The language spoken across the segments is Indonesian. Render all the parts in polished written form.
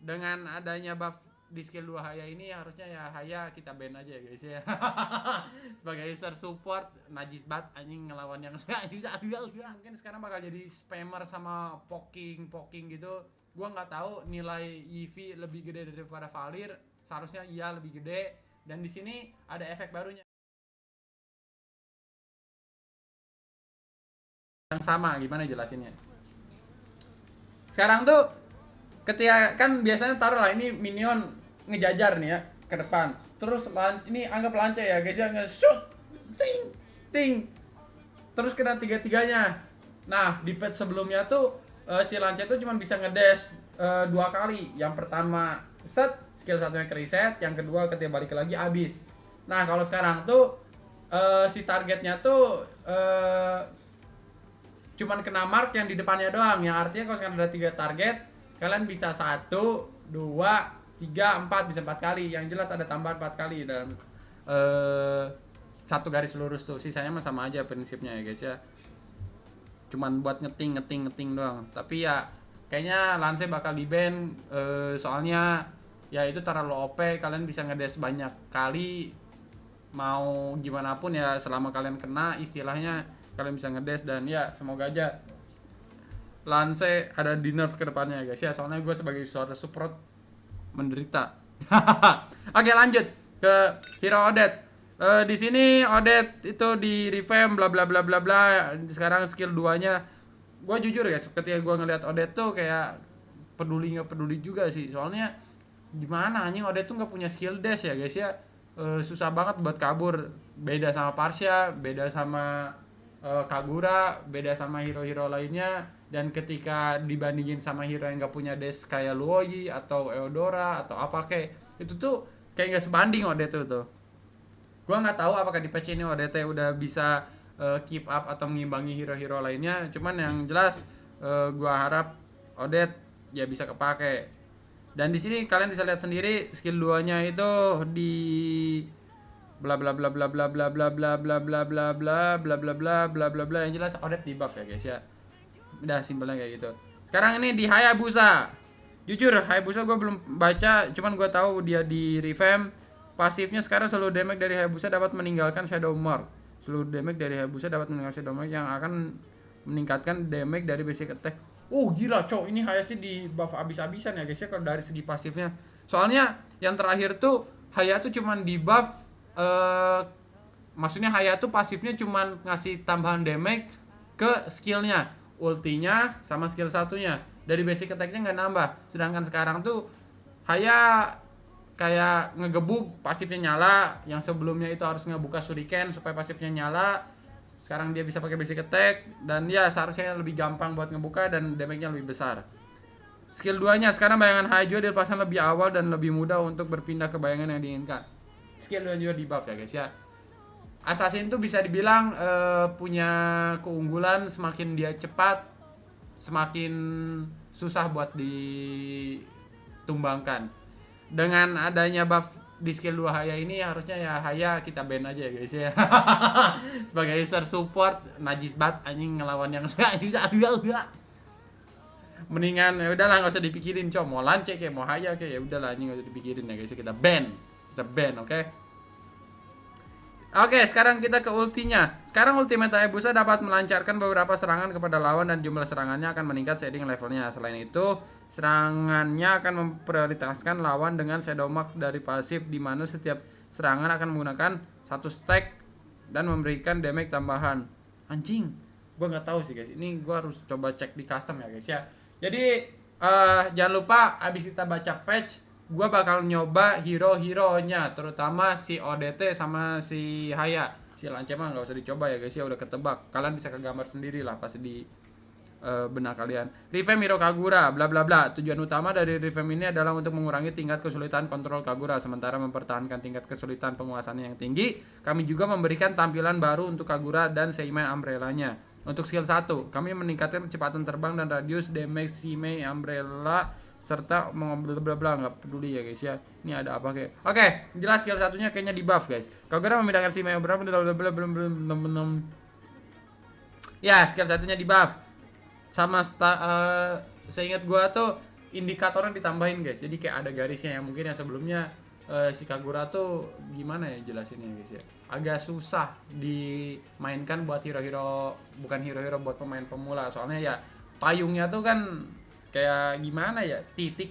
Dengan adanya buff di skill 2 Haya ini harusnya ya Haya kita ban aja ya guys ya. Sebagai user support najis banget anjing ngelawan yang mungkin sekarang bakal jadi spammer sama poking gitu. Gua nggak tahu nilai EV lebih gede daripada Valir, seharusnya iya lebih gede, dan di sini ada efek barunya yang sama. Gimana jelasinnya? Sekarang tuh ketika kan biasanya taruh lah ini minion ngejajar nih ya ke depan, terus ini anggap lancar ya guys ya, nge-shoot ting ting terus kena tiga-tiganya. Nah di patch sebelumnya tuh si Lance tuh cuma bisa ngedash 2 kali. Yang pertama set skill satunya ke reset, yang kedua ketika balik lagi abis. Nah kalau sekarang tuh si targetnya tuh cuman kena mark yang di depannya doang, yang artinya kalau sekarang ada 3 target kalian bisa 1, 2, 3, 4, bisa 4 kali. Yang jelas ada tambahan 4 kali dan satu garis lurus tuh. Sisanya mah sama aja prinsipnya ya guys ya, cuman buat ngeting doang. Tapi ya kayaknya Lance bakal di ban, soalnya ya itu terlalu OP. Kalian bisa ngedes banyak kali mau gimana pun ya, selama kalian kena istilahnya kalian bisa ngedes. Dan ya semoga aja Lance ada di nerf ke depannya ya guys ya, soalnya gue sebagai suara support menderita. Oke lanjut ke hero Odette. Di sini Odette itu di revamp bla bla bla bla bla. Sekarang skill 2-nya gue jujur ya, ketika gue ngeliat Odette tuh kayak peduli nggak peduli juga sih, soalnya gimana anjing Odette tuh nggak punya skill dash ya guys ya. Susah banget buat kabur, beda sama Parsia, beda sama Kagura, beda sama hero-hero lainnya. Dan ketika dibandingin sama hero yang nggak punya dash kayak Luoyi atau Eudora atau apa kayak itu tuh kayak nggak sebanding Odette tuh. Gua nggak tahu apakah di patch ini Odette udah bisa keep up atau mengimbangi hero-hero lainnya. Cuman yang jelas gua harap Odette ya bisa kepake. Dan di sini kalian bisa lihat sendiri skill 2-nya itu di bla bla bla bla bla bla bla bla bla bla bla bla bla bla bla bla bla bla. Yang jelas Odette di buff ya guys ya. Udah simpelnya kayak gitu. Sekarang ini di Hayabusa. Jujur Hayabusa gue belum baca, cuman gue tahu dia di revamp. Pasifnya sekarang seluruh damage dari Hayabusa dapat meninggalkan Shadow Mark. Seluruh damage dari Hayabusa dapat meninggalkan Shadow Mark yang akan meningkatkan damage dari basic attack. Oh gila cok, ini Haya sih di buff abis-abisan ya guys ya kalau dari segi pasifnya. Soalnya yang terakhir tuh Haya tuh cuman di buff maksudnya Haya tuh pasifnya cuman ngasih tambahan damage ke skillnya, ultinya sama skill satunya. Dari basic attacknya nggak nambah. Sedangkan sekarang tuh Haya kayak ngegebuk pasifnya nyala, yang sebelumnya itu harus ngebuka shuriken supaya pasifnya nyala. Sekarang dia bisa pakai basic attack dan ya seharusnya lebih gampang buat ngebuka dan damage-nya lebih besar. Skill 2-nya sekarang bayangan Haijo dilepaskan lebih awal dan lebih mudah untuk berpindah ke bayangan yang diinginkan. Skill 2 juga di buff ya guys ya. Assassin tuh bisa dibilang punya keunggulan, semakin dia cepat semakin susah buat ditumbangkan. Dengan adanya buff di skill 2 Haya ini harusnya ya Haya kita ban aja ya guys ya. Sebagai user support najis banget anjing ngelawan yang mendingan ya udahlah nggak usah dipikirin coy, mau Lance kayak mau Haya kayak ya udahlah anjing nggak usah dipikirin ya guys, kita ban oke. Oke, sekarang kita ke ultinya. Sekarang ultimate Hayabusa dapat melancarkan beberapa serangan kepada lawan dan jumlah serangannya akan meningkat seiring levelnya. Selain itu, serangannya akan memprioritaskan lawan dengan Shadow Mark dari pasif, di mana setiap serangan akan menggunakan 1 stack dan memberikan damage tambahan. Anjing, gua nggak tahu sih guys. Ini gua harus coba cek di custom ya guys ya. Jadi jangan lupa abis kita baca patch, gue bakal nyoba hero-heronya, terutama si Odette sama si Haya. Si Lance mah nggak usah dicoba ya guys ya, udah ketebak. Kalian bisa kegambar sendiri lah pasti di benak kalian. Revamp hero Kagura, bla bla bla. Tujuan utama dari revamp ini adalah untuk mengurangi tingkat kesulitan kontrol Kagura, sementara mempertahankan tingkat kesulitan penguasaannya yang tinggi. Kami juga memberikan tampilan baru untuk Kagura dan Seimei Umbrella-nya. Untuk skill 1, kami meningkatkan kecepatan terbang dan radius damage Seimei Umbrella serta mengobrol bla bla, nggak peduli ya guys ya. Ini ada apa kayak oke, jelas skill satunya kayaknya di buff guys. Kagura memindahkan si Meo berapa belum ya, skill satunya di buff sama seingat gua tuh indikatornya ditambahin guys. Jadi kayak ada garisnya yang mungkin yang sebelumnya si Kagura tuh gimana ya jelasinnya guys ya. Agak susah dimainkan buat hero-hero, bukan hero-hero buat pemain pemula. Soalnya ya payungnya tuh kan kayak gimana ya, titik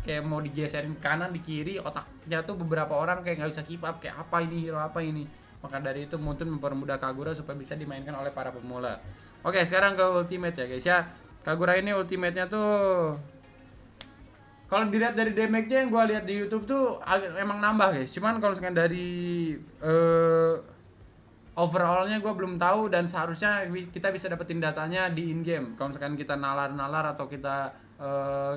kayak mau digeserin ke kanan di kiri, otaknya tuh beberapa orang kayak nggak bisa keep up, kayak apa ini hero apa ini. Maka dari itu mungkin mempermudah Kagura supaya bisa dimainkan oleh para pemula. Oke, sekarang ke ultimate ya guys ya. Kagura ini ultimate-nya tuh kalau dilihat dari damage-nya yang gue lihat di YouTube tuh emang nambah guys. Cuman kalau misalkan dari overall-nya gue belum tahu, dan seharusnya kita bisa dapetin datanya di in-game. Kalau misalkan kita nalar-nalar atau kita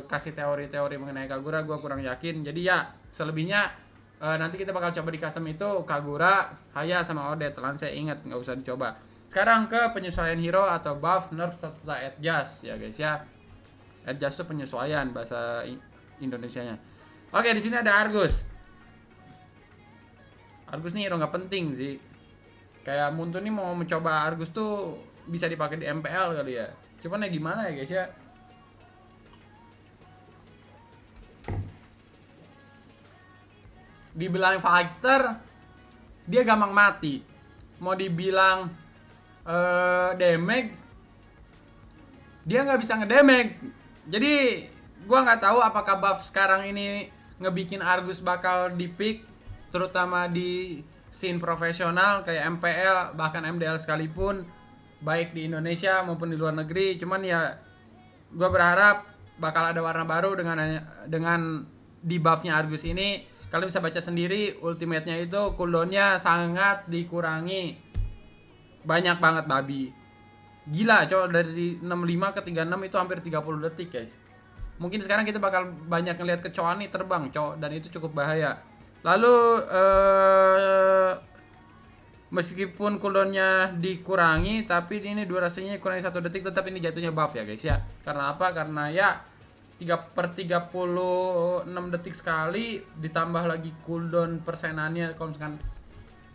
kasih teori-teori mengenai Kagura, gue kurang yakin. Jadi ya selebihnya nanti kita bakal coba di custom itu Kagura, Haya, sama Odette. Lance ingat, nggak usah dicoba. Sekarang ke penyesuaian hero atau buff, nerf, serta adjust ya guys ya. Adjust itu penyesuaian bahasa Indonesianya. Oke, di sini ada Argus. Argus nih hero nggak penting sih. Kayak Muntun nih mau mencoba Argus tuh bisa dipakai di MPL kali ya. Cuman ya gimana ya guys ya. Dibilang fighter, dia gampang mati. Mau dibilang damage, dia nggak bisa ngedamage. Jadi gua nggak tahu apakah buff sekarang ini ngebikin Argus bakal di-pick, terutama di scene profesional kayak MPL bahkan MDL sekalipun, baik di Indonesia maupun di luar negeri. Cuman ya gua berharap bakal ada warna baru dengan di buffnya Argus ini. Kalian bisa baca sendiri, ultimate-nya itu cooldown-nya sangat dikurangi. Banyak banget babi. Gila, cowok, dari 65 ke 36 itu hampir 30 detik, guys. Mungkin sekarang kita bakal banyak ngelihat kecoa nih terbang, cowok, dan itu cukup bahaya. Lalu meskipun cooldown-nya dikurangi, tapi ini durasinya kurangi 1 detik, tetap ini jatuhnya buff ya, guys ya. Karena apa? Karena ya 3/36 detik sekali, ditambah lagi cooldown persenannya kalau misalkan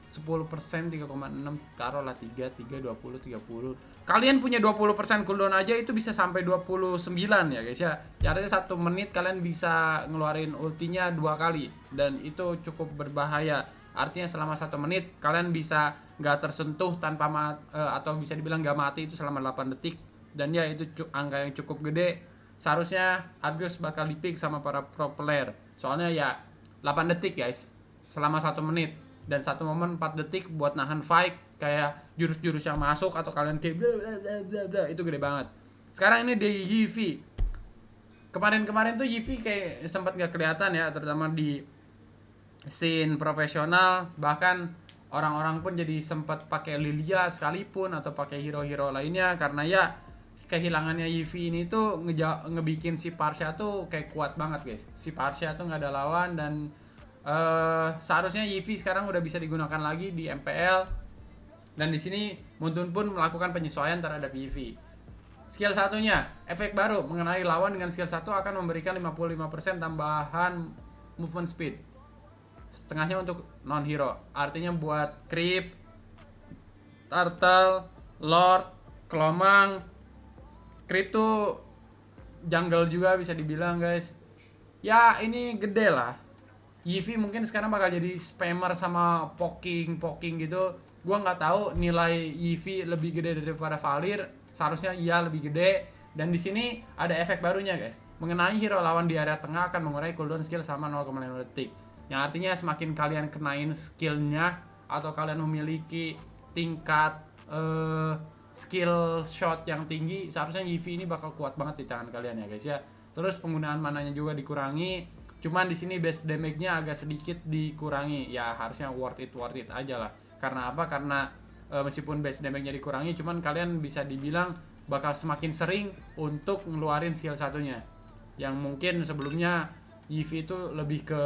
10%, 3,6, taruhlah 3, 20, 30. Kalian punya 20% cooldown aja itu bisa sampai 29 ya guys ya. Artinya 1 menit kalian bisa ngeluarin ultinya 2 kali, dan itu cukup berbahaya. Artinya selama 1 menit kalian bisa nggak tersentuh tanpa atau bisa dibilang nggak mati itu selama 8 detik. Dan ya itu angka yang cukup gede. Seharusnya Argus bakal di-pick sama para pro player. Soalnya ya 8 detik guys, selama 1 menit. Dan 1 momen 4 detik buat nahan fight, kayak jurus-jurus yang masuk atau kalian kayak bla bla bla bla, itu gede banget. Sekarang ini di Yivi. Kemarin-kemarin tuh Yivi kayak sempat gak kelihatan ya, terutama di scene profesional. Bahkan orang-orang pun jadi sempat pakai Lilia sekalipun atau pakai hero-hero lainnya, karena ya kehilangannya Yivi ini tuh ngebikin si Parsha tuh kayak kuat banget guys. Si Parsha tuh nggak ada lawan, dan seharusnya Yivi sekarang udah bisa digunakan lagi di MPL. Dan di sini Muntun pun melakukan penyesuaian terhadap Yivi. Skill satunya, efek baru mengenai lawan dengan skill 1 akan memberikan 55% tambahan movement speed. Setengahnya untuk non hero. Artinya buat creep, turtle, lord, kelomang. Creep tuh jungle juga bisa dibilang guys. Ya ini gede lah. Yivi mungkin sekarang bakal jadi spammer sama poking gitu. Gua nggak tahu nilai Yivi lebih gede daripada Valir. Seharusnya iya lebih gede. Dan di sini ada efek barunya guys. Mengenai hero lawan di area tengah akan mengurangi cooldown skill sama 0,5 detik. Yang artinya semakin kalian kenain skillnya atau kalian memiliki tingkat skill shot yang tinggi, seharusnya Yivi ini bakal kuat banget di tangan kalian ya guys ya. Terus penggunaan mananya juga dikurangi. Cuman di sini base damage-nya agak sedikit dikurangi. Ya harusnya worth it aja lah. Karena apa? Karena meskipun base damage-nya dikurangi, cuman kalian bisa dibilang bakal semakin sering untuk ngeluarin skill satunya. Yang mungkin sebelumnya Yivi itu lebih ke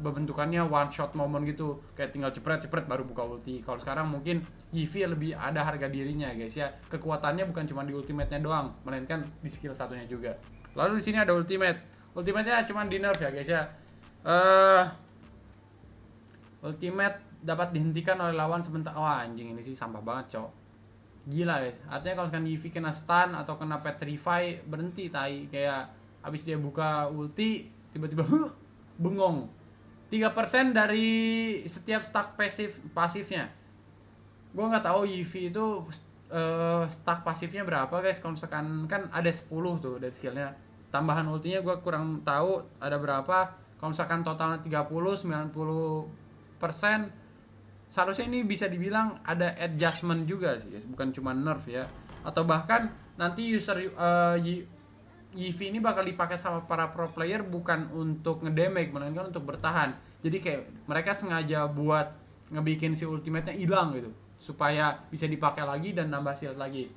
bentukannya one shot moment gitu. Kayak tinggal cepret baru buka ulti. Kalau sekarang mungkin Yivi lebih ada harga dirinya guys ya. Kekuatannya bukan cuma di ultimate-nya doang, melainkan di skill satunya juga. Lalu di sini ada ultimate. Ultimate-nya cuma di nerf ya guys ya. Ultimate dapat dihentikan oleh lawan sebentar. Wah anjing, ini sih sampah banget cowok. Gila guys. Artinya kalau misalkan Yivi kena stun atau kena petrify, berhenti tai. Kayak habis dia buka ulti tiba-tiba bengong. 3% dari setiap stack pasifnya. Gua nggak tahu Yivi itu stack pasifnya berapa guys. Kalau misalkan kan ada 10 tuh dari skillnya, tambahan ultinya gua kurang tahu ada berapa. Kalau misalkan totalnya 30-90%, seharusnya ini bisa dibilang ada adjustment juga sih guys, bukan cuma nerf ya. Atau bahkan nanti user Yivi ini bakal dipakai sama para pro player bukan untuk ngedamage, melainkan untuk bertahan. Jadi kayak mereka sengaja buat ngebikin si ultimate-nya hilang gitu, supaya bisa dipakai lagi dan nambah shield lagi.